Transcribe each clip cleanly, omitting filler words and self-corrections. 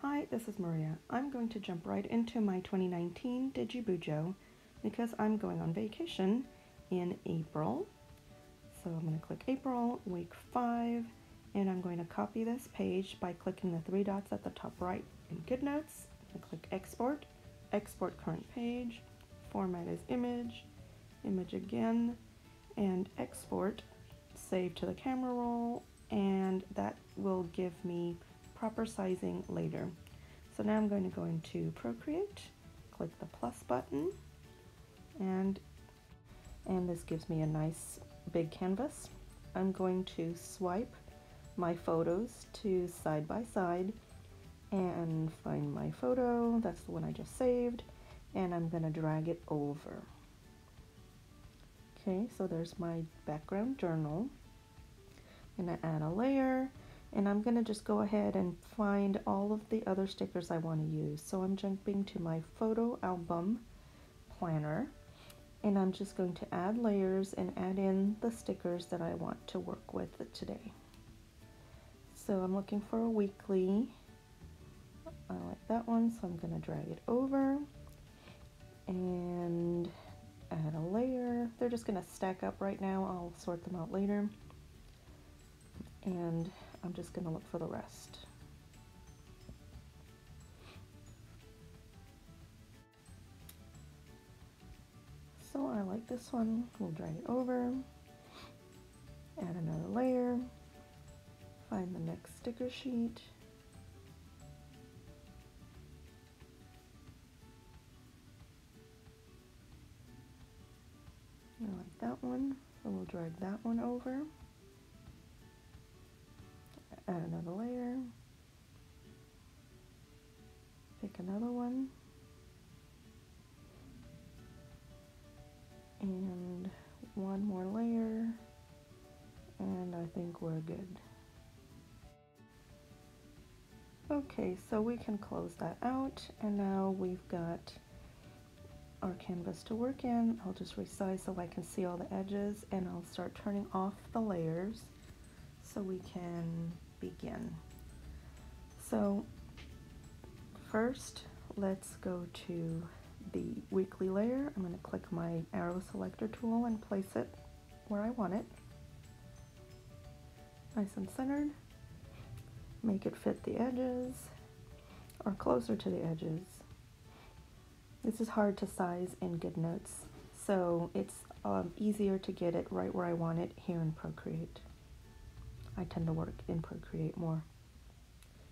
Hi, this is Maria. I'm going to jump right into my 2019 DigiBujo because I'm going on vacation in April. So I'm going to click April, week 5, and I'm going to copy this page by clicking the 3 dots at the top right in Goodnotes. I'm going to click Export, Export Current Page, Format as Image, Image again, and Export, Save to the camera roll, and that will give me proper sizing later. So now I'm going to go into Procreate, click the plus button, and this gives me a nice big canvas. I'm going to swipe my photos to side by side and find my photo. That's the one I just saved, and I'm going to drag it over. Okay, so there's my background journal. I'm going to add a layer, and I'm going to just go ahead and find all of the other stickers I want to use. So I'm jumping to my photo album planner, and I'm just going to add layers and add in the stickers that I want to work with today. So I'm looking for a weekly. I like that one, so I'm going to drag it over and add a layer. They're just going to stack up right now. I'll sort them out later. And I'm just going to look for the rest. So I like this one. We'll drag it over, add another layer, find the next sticker sheet, I like that one, so we'll drag that one over, add another layer, pick another one, and one more layer, and I think we're good. Okay, so we can close that out, and now we've got our canvas to work in. I'll just resize so I can see all the edges, and I'll start turning off the layers so we can begin. So first, let's go to the weekly layer. I'm going to click my arrow selector tool and place it where I want it. Nice and centered. Make it fit the edges or closer to the edges. This is hard to size in Goodnotes, so it's easier to get it right where I want it here in Procreate. I tend to work in Procreate more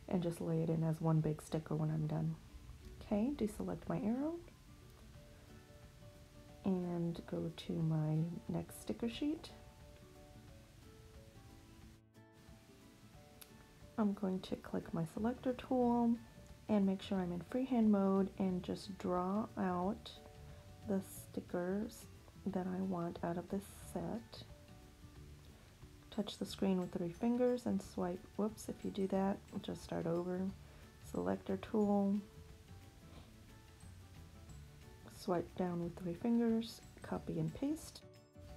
and just lay it in as one big sticker when I'm done. Okay, deselect my arrow and go to my next sticker sheet. I'm going to click my selector tool and make sure I'm in freehand mode and just draw out the stickers that I want out of this set. Touch the screen with 3 fingers and swipe. Whoops, if you do that, just start over. Selector tool, swipe down with 3 fingers, copy and paste.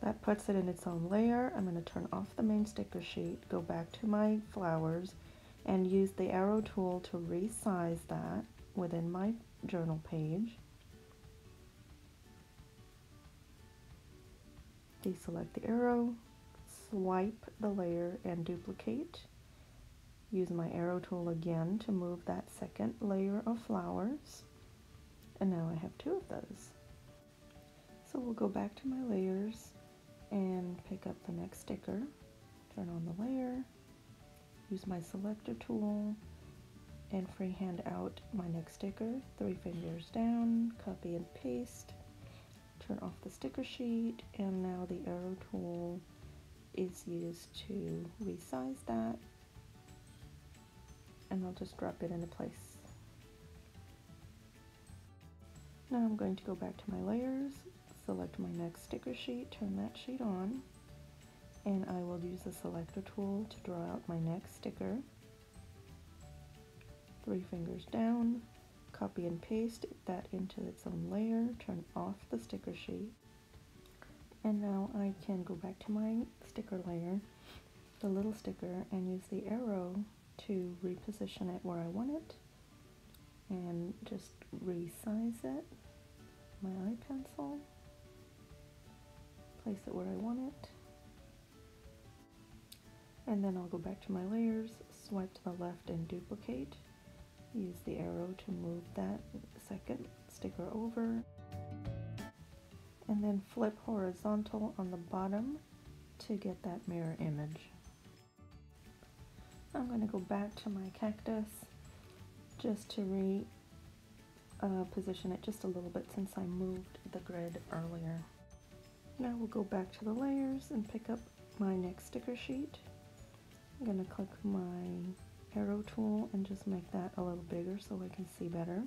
That puts it in its own layer. I'm going to turn off the main sticker sheet, go back to my flowers, and use the arrow tool to resize that within my journal page. Deselect the arrow, swipe the layer and duplicate. Use my arrow tool again to move that second layer of flowers. And now I have 2 of those. So we'll go back to my layers and pick up the next sticker, turn on the layer, use my selector tool and freehand out my next sticker, 3 fingers down, copy and paste, turn off the sticker sheet, and now the arrow tool is used to resize that, and I'll just drop it into place. Now I'm going to go back to my layers, select my next sticker sheet, turn that sheet on, and I will use the selector tool to draw out my next sticker. 3 fingers down, copy and paste that into its own layer, turn off the sticker sheet. And now I can go back to my sticker layer, the little sticker, and use the arrow to reposition it where I want it. and just resize it. My eye pencil, place it where I want it, and then I'll go back to my layers, swipe to the left and duplicate. Use the arrow to move that second sticker over, and then flip horizontal on the bottom to get that mirror image. I'm going to go back to my cactus just to position it just a little bit since I moved the grid earlier. Now we'll go back to the layers and pick up my next sticker sheet. I'm going to click my arrow tool and just make that a little bigger so I can see better.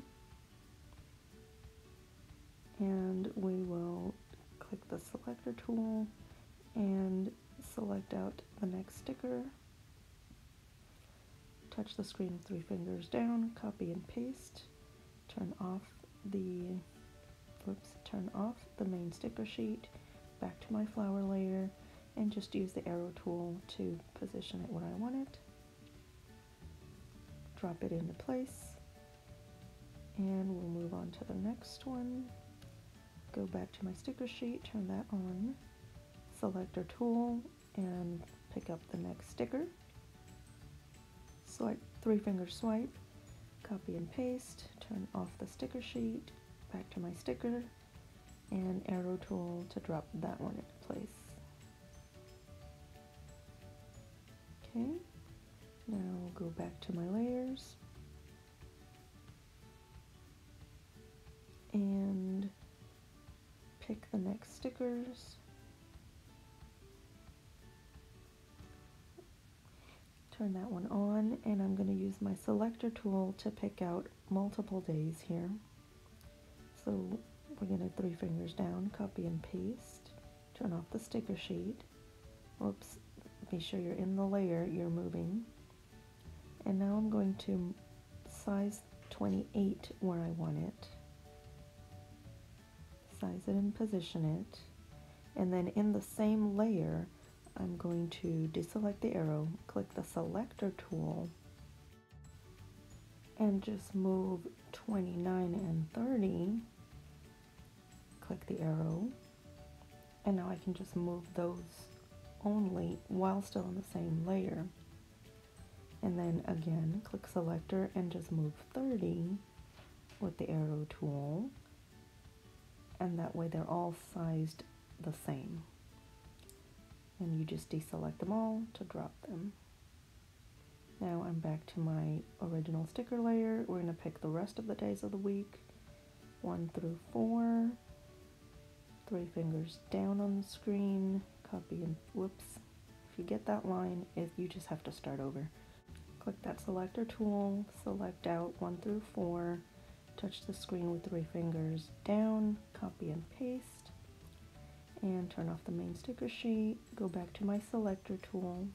And we will click the selector tool and select out the next sticker. Touch the screen with 3 fingers down, copy and paste, turn off the main sticker sheet, back to my flower layer, and just use the arrow tool to position it where I want it. Drop it into place, and we'll move on to the next one. Go back to my sticker sheet, turn that on, selector tool, and pick up the next sticker. Swipe, 3 finger swipe, copy and paste, turn off the sticker sheet, back to my sticker, and arrow tool to drop that one into place. Okay, now I'll go back to my layers and pick the next stickers. Turn that one on, and I'm going to use my selector tool to pick out multiple days here. So we're going to 3 fingers down, copy and paste, turn off the sticker sheet. Whoops, be sure you're in the layer you're moving. And now I'm going to size 28 where I want it. Size it and position it. And then in the same layer, I'm going to deselect the arrow, click the selector tool, and just move 29 and 30. Click the arrow, and now I can just move those only while still in the same layer. And then again, click selector and just move 30 with the arrow tool, and that way they're all sized the same. And you just deselect them all to drop them. Now I'm back to my original sticker layer. We're going to pick the rest of the days of the week, 1 through 4. 3 fingers down on the screen, copy and whoops. If you get that line, you just have to start over. Click that selector tool, select out 1 through 4, touch the screen with 3 fingers down, copy and paste. And turn off the main sticker sheet, go back to my selector tool.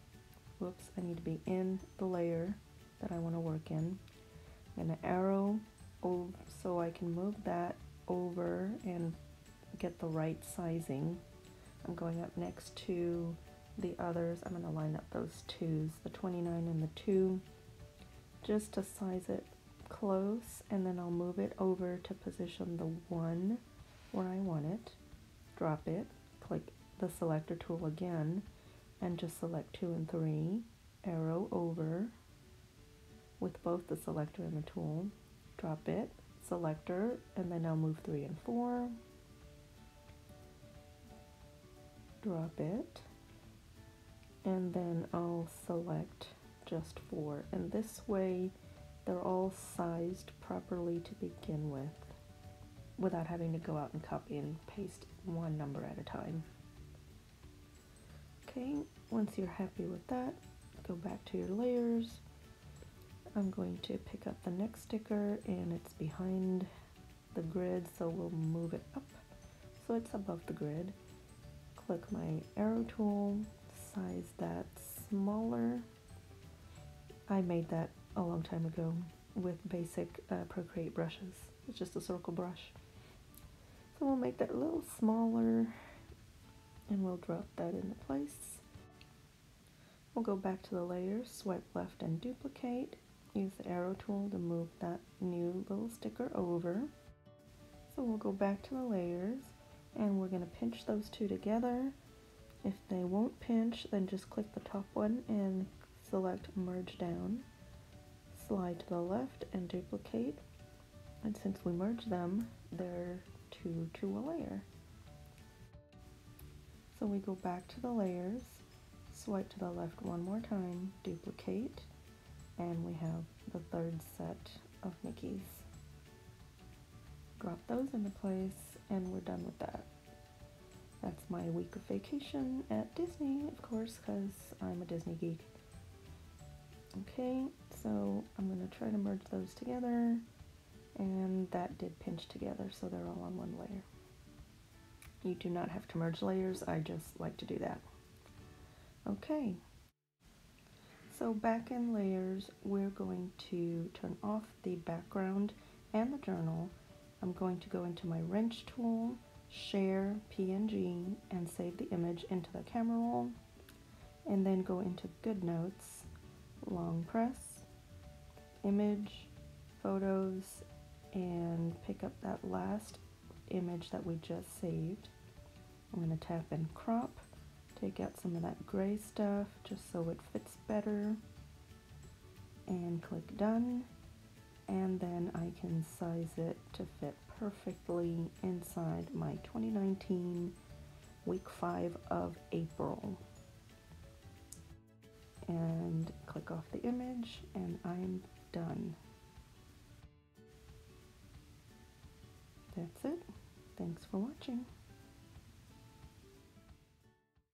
Whoops, I need to be in the layer that I want to work in. I'm going to arrow over so I can move that over and get the right sizing. I'm going up next to the others. I'm going to line up those 2s, the 29 and the 2, just to size it close, and then I'll move it over to position the 1 where I want it. Drop it, click the selector tool again, and just select 2 and 3, arrow over with both the selector and the tool, drop it, selector, and then I'll move 3 and 4, drop it, and then I'll select just 4, and this way they're all sized properly to begin with, without having to go out and copy and paste one number at a time. Okay, once you're happy with that, go back to your layers. I'm going to pick up the next sticker, and it's behind the grid, so we'll move it up so it's above the grid. Click my arrow tool, size that smaller. I made that a long time ago with basic Procreate brushes. It's just a circle brush. So we'll make that a little smaller, and we'll drop that into place. We'll go back to the layers, swipe left and duplicate. Use the arrow tool to move that new little sticker over. So we'll go back to the layers and we're going to pinch those two together. If they won't pinch, then just click the top one and select merge down. Slide to the left and duplicate. And since we merge them, they're two to a layer. So we go back to the layers, swipe to the left one more time, duplicate, and we have the third set of Mickeys. Drop those into place and we're done with that. That's my week of vacation at Disney, of course, because I'm a Disney geek. Okay, so I'm going to try to merge those together, and that did pinch together, so they're all on one layer. You do not have to merge layers, I just like to do that. Okay, so back in layers, we're going to turn off the background and the journal. I'm going to go into my wrench tool, share PNG, and save the image into the camera roll, and then go into Goodnotes, long press, image, photos, and pick up that last image that we just saved. I'm going to tap in crop, take out some of that gray stuff just so it fits better, and click done, and then I can size it to fit perfectly inside my 2019 week 5 of April. And click off the image and I'm done. That's it. Thanks for watching.